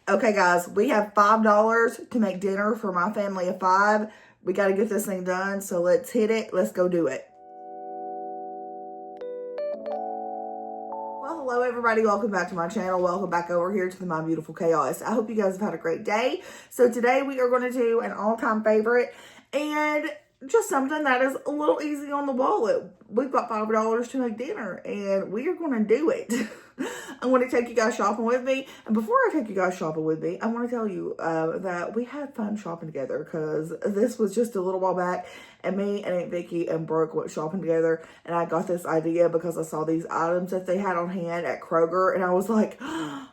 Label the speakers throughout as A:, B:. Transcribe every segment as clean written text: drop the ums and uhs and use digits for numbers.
A: Okay, guys, we have $5 to make dinner for my family of 5. We got to get this thing done, so let's hit it. Let's go do it. Well, hello, everybody. Welcome back to my channel. Welcome back over here to the My Beautiful Chaos. I hope you guys have had a great day. So today we are going to do an all-time favorite and just something that is a little easy on the wallet. We've got $5 to make dinner, and we are going to do it. I want to take you guys shopping with me. And before I take you guys shopping with me, I want to tell you that we had fun shopping together, because this was just a little while back, and me and Aunt Vicky and Brooke went shopping together, and I got this idea because I saw these items that they had on hand at Kroger, and I was like, that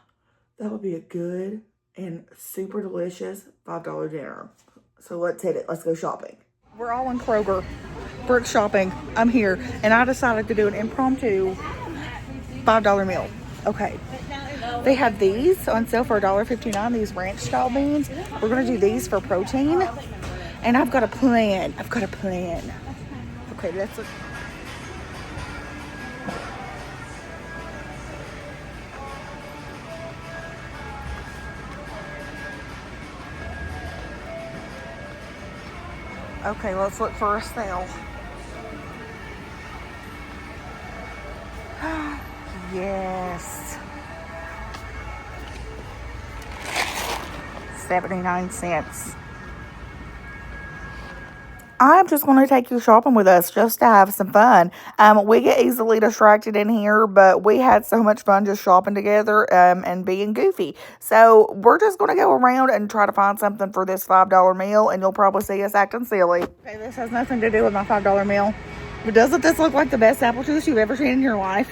A: would be a good and super delicious $5 dinner. So let's hit it. Let's go shopping. We're all in Kroger. Brooke shopping. I'm here, and I decided to do an impromptu $5 meal. Okay. They have these on sale for $1.59, these ranch style beans. We're going to do these for protein. And I've got a plan. Okay, let's look. Okay, let's look for a sale. Yes. 79 cents. I'm just going to take you shopping with us just to have some fun. We get easily distracted in here, but we had so much fun just shopping together and being goofy. So we're just going to go around and try to find something for this $5 meal, and you'll probably see us acting silly. Okay, this has nothing to do with my $5 meal. But doesn't this look like the best apple juice you've ever seen in your life?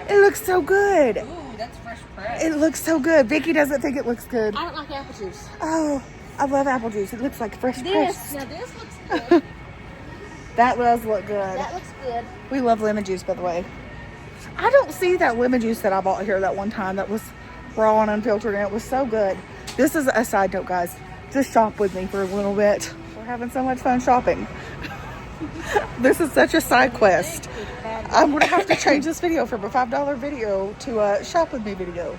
A: It looks so good.
B: Ooh, that's fresh press.
A: It looks so good. Vicky doesn't think it looks good.
B: I don't like apple juice.
A: Oh, I love apple juice. It looks like fresh pressed.
B: Now this looks good.
A: That does look good.
B: That looks good.
A: We love lemon juice, by the way. I don't see that lemon juice that I bought here that one time that was raw and unfiltered, and it was so good. This is a side note, guys. Just shop with me for a little bit. We're having so much fun shopping. This is such a side quest. I'm going to have to change this video from a $5 video to a shop with me video.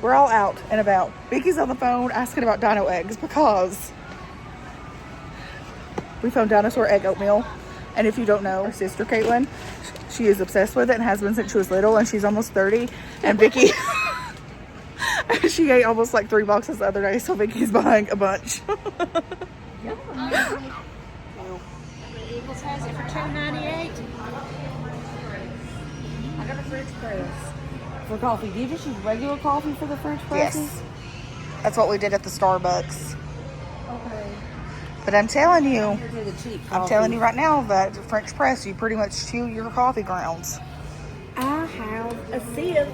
A: We're all out and about. Vicky's on the phone asking about dino eggs because we found dinosaur egg oatmeal. And if you don't know, her sister Caitlin, she is obsessed with it and has been since she was little, and she's almost 30. And Vicky, she ate almost like 3 boxes the other day, so Vicky's buying a bunch.
B: Eagles has it for $2.98. I got a French press for coffee. Do you just use regular coffee for the French presses?
A: Yes. That's what we did at the Starbucks.
B: Okay.
A: But I'm telling you,
B: Here's the cheap coffee.
A: I'm telling you right now that French press, you pretty much chew your coffee grounds.
B: I have a sieve.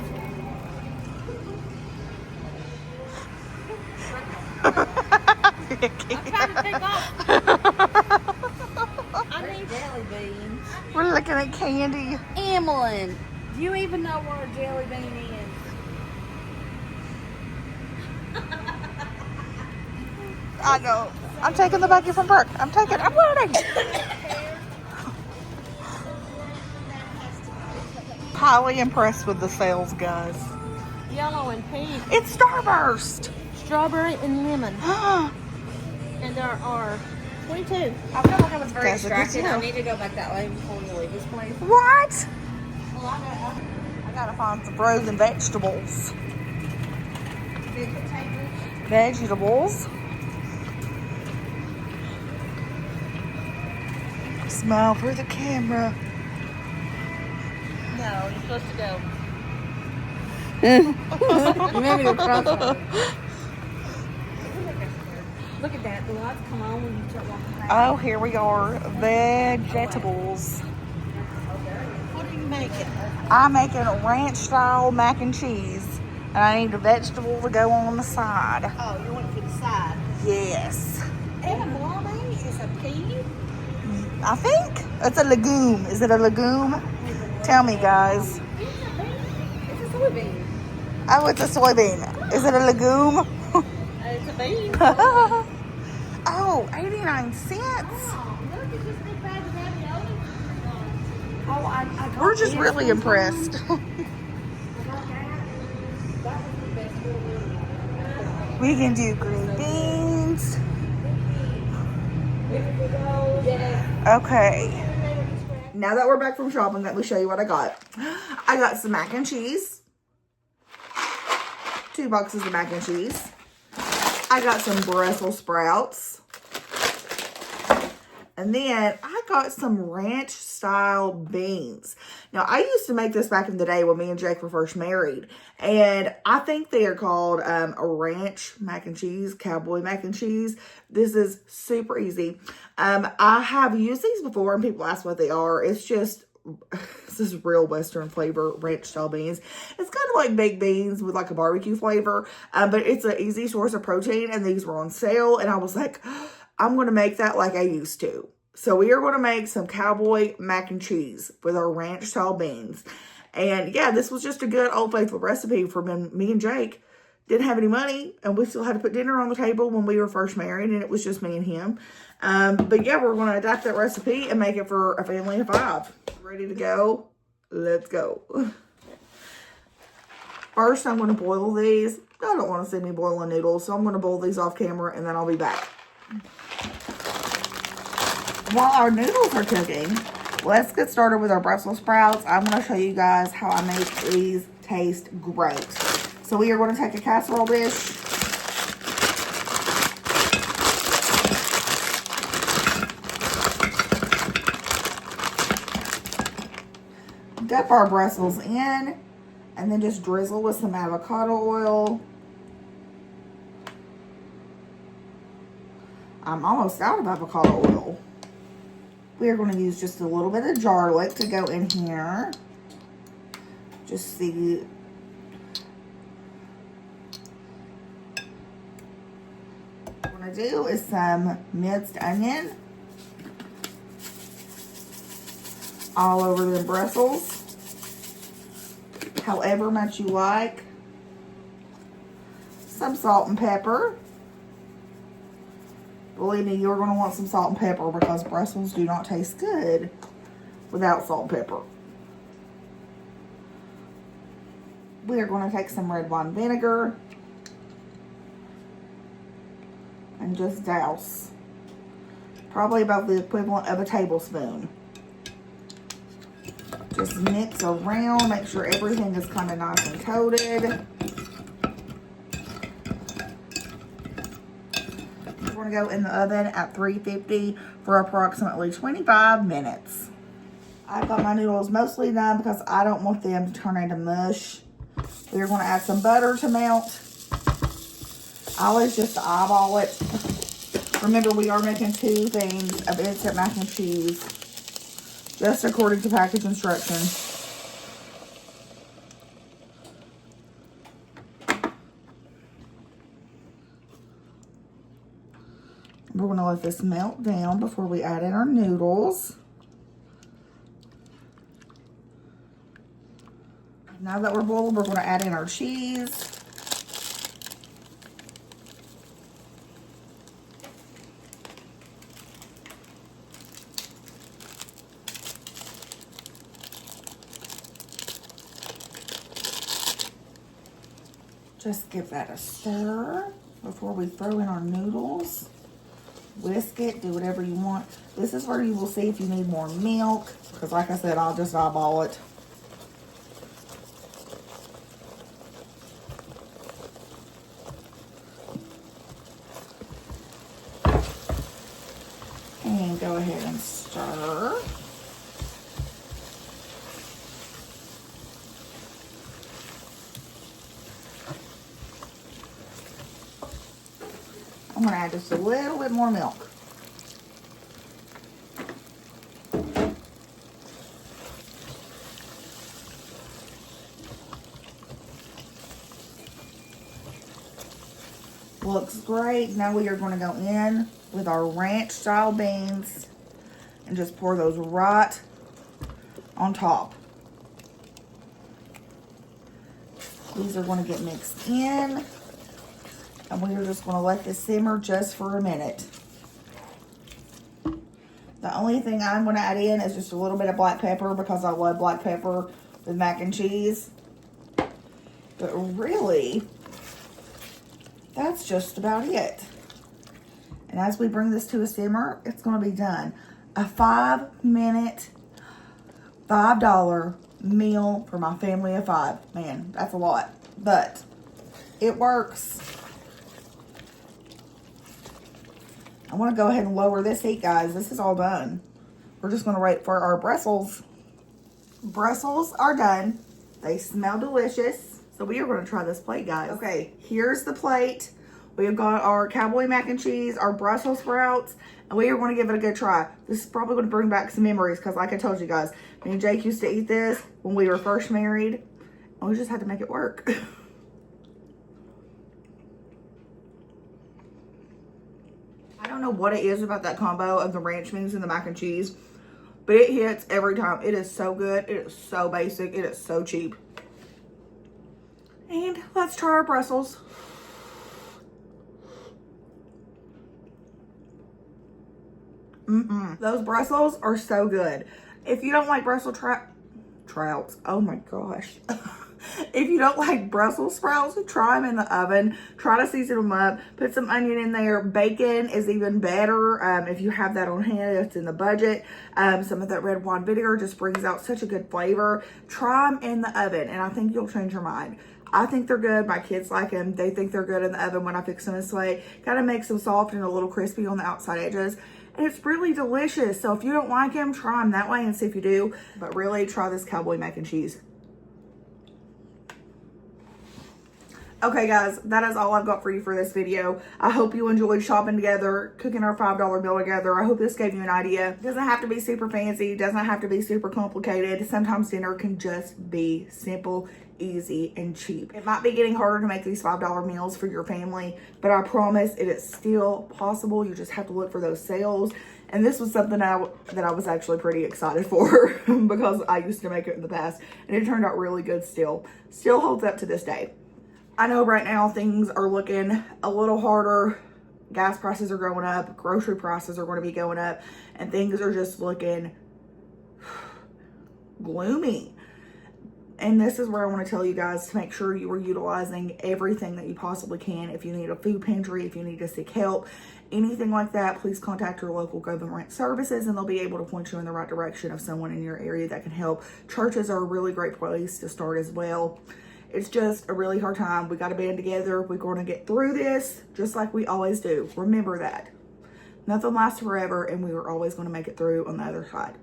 B: I'm trying to pick off. I need jelly beans.
A: We're looking at candy.
B: Emmeline, do you even know what a jelly bean is?
A: I know. I'm taking the baggie from Brooke. I'm loading. Highly impressed with the sales, guys.
B: Yellow and pink,
A: It's Starburst.
B: strawberry and lemon. And there are 22. I feel like I was very
A: That's a good
B: distracted.
A: deal.
B: I need to go back that way before we leave this place.
A: What?
B: Well,
A: I gotta find some frozen vegetables.
B: big potatoes.
A: Vegetables. Smile for the camera.
B: No, you're supposed to go. You made me go cross. Look at that. The lights come on when you start walking past.
A: Oh, here we are. Vegetables.
B: What are you making?
A: I'm making a ranch style mac and cheese. And I need a vegetable to go on the side.
B: Oh, you want it for the side.
A: Yes.
B: Edamame is a pea.
A: I think it's a legume. Is it a legume? Tell me, guys.
B: It's a soybean.
A: Oh, it's a soybean. Is it a legume?
B: It's a bean.
A: Oh, 89 cents.
B: Look, it's just big bag of ravioli. Oh, I got
A: We're just
B: this
A: really
B: one.
A: impressed.
B: I got that. That was the best one.
A: We can do green beans. Okay. Now that we're back from shopping, let me show you what I got. I got some mac and cheese. 2 boxes of mac and cheese. I got some Brussels sprouts. And then I got some ranch style beans. Now, I used to make this back in the day when me and Jake were first married. And I think they are called a ranch mac and cheese, cowboy mac and cheese. This is super easy. I have used these before and people ask what they are. It's just, this is real Western flavor, ranch style beans. It's kind of like baked beans with like a barbecue flavor. But it's an easy source of protein and these were on sale. And I was like, I'm going to make that like I used to. So we are going to make some cowboy mac and cheese with our ranch style beans. And yeah, this was just a good old faithful recipe for when me and Jake didn't have any money. And we still had to put dinner on the table when we were first married. And it was just me and him. But yeah, we're going to adapt that recipe and make it for a family of 5. Ready to go? Let's go. First, I'm going to boil these. I don't want to see me boiling noodles. So I'm going to boil these off camera and then I'll be back. While our noodles are cooking, let's get started with our Brussels sprouts. I'm going to show you guys how I make these taste great. So we are going to take a casserole dish. Dip our Brussels in and then just drizzle with some avocado oil. I'm almost out of avocado oil. We are going to use just a little bit of garlic to go in here. Just see. What we're going to do is some minced onion all over the Brussels, however much you like. Some salt and pepper. Believe me, you're going to want some salt and pepper because Brussels do not taste good without salt and pepper. We are going to take some red wine vinegar and just douse. Probably about the equivalent of a tablespoon. Just mix around, make sure everything is kind of nice and coated. We're going to go in the oven at 350 for approximately 25 minutes. I've got my noodles mostly done because I don't want them to turn into mush. We're going to add some butter to melt. I always just eyeball it. Remember, we are making 2 things of instant mac and cheese, just according to package instructions. We're going to let this melt down before we add in our noodles. Now that we're boiled, we're going to add in our cheese. Just give that a stir before we throw in our noodles. Whisk it, do whatever you want. This is where you will see if you need more milk, because like I said, I'll just eyeball it. And go ahead and stir. I'm going to add just a little bit more milk. Looks great. Now we are going to go in with our ranch style beans and just pour those right on top. These are going to get mixed in. And we are just going to let this simmer just for a minute. The only thing I'm going to add in is just a little bit of black pepper because I love black pepper with mac and cheese. But really, that's just about it. And as we bring this to a simmer, it's going to be done. A 5-minute, $5 meal for my family of 5. Man, that's a lot, but it works. I want to go ahead and lower this heat, guys. This is all done. We're just going to wait for our Brussels. Brussels are done. They smell delicious. So we are going to try this plate, guys. Okay, here's the plate. We have got our cowboy mac and cheese, our Brussels sprouts, and we are going to give it a good try. This is probably going to bring back some memories because like I told you guys, me and Jake used to eat this when we were first married, and we just had to make it work. I don't know what it is about that combo of the ranch beans and the mac and cheese, but it hits every time. It is so good. It is so basic. It is so cheap. And let's try our Brussels. Those Brussels are so good. If you don't like Brussels sprouts, oh my gosh. If you don't like Brussels sprouts, try them in the oven. Try to season them up. Put some onion in there. Bacon is even better if you have that on hand. It's in the budget. Some of that red wine vinegar just brings out such a good flavor. Try them in the oven, and I think you'll change your mind. I think they're good. My kids like them. They think they're good in the oven when I fix them this way. Kind of makes them soft and a little crispy on the outside edges. And it's really delicious. So if you don't like them, try them that way and see if you do. But really, try this cowboy mac and cheese. Okay, guys, that is all I've got for you for this video. I hope you enjoyed shopping together, cooking our $5 meal together. I hope this gave you an idea. It doesn't have to be super fancy. It doesn't have to be super complicated. Sometimes dinner can just be simple, easy, and cheap. It might be getting harder to make these $5 meals for your family, but I promise it is still possible. You just have to look for those sales. And this was something that I was actually pretty excited for because I used to make it in the past, and it turned out really good still. Still holds up to this day. I know right now things are looking a little harder. Gas prices are going up. Grocery prices are going to be going up. And things are just looking gloomy. And this is where I want to tell you guys to make sure you are utilizing everything that you possibly can. If you need a food pantry, if you need to seek help, anything like that, please contact your local government services and they'll be able to point you in the right direction of someone in your area that can help. Churches are a really great place to start as well. It's just a really hard time. We got to band together. We're going to get through this just like we always do. Remember that. Nothing lasts forever, and we are always going to make it through on the other side.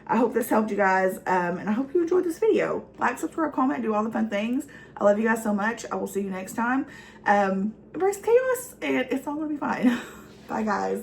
A: I hope this helped you guys, and I hope you enjoyed this video. Like, subscribe, comment, do all the fun things. I love you guys so much. I will see you next time. Embrace chaos, and it's all going to be fine. Bye, guys.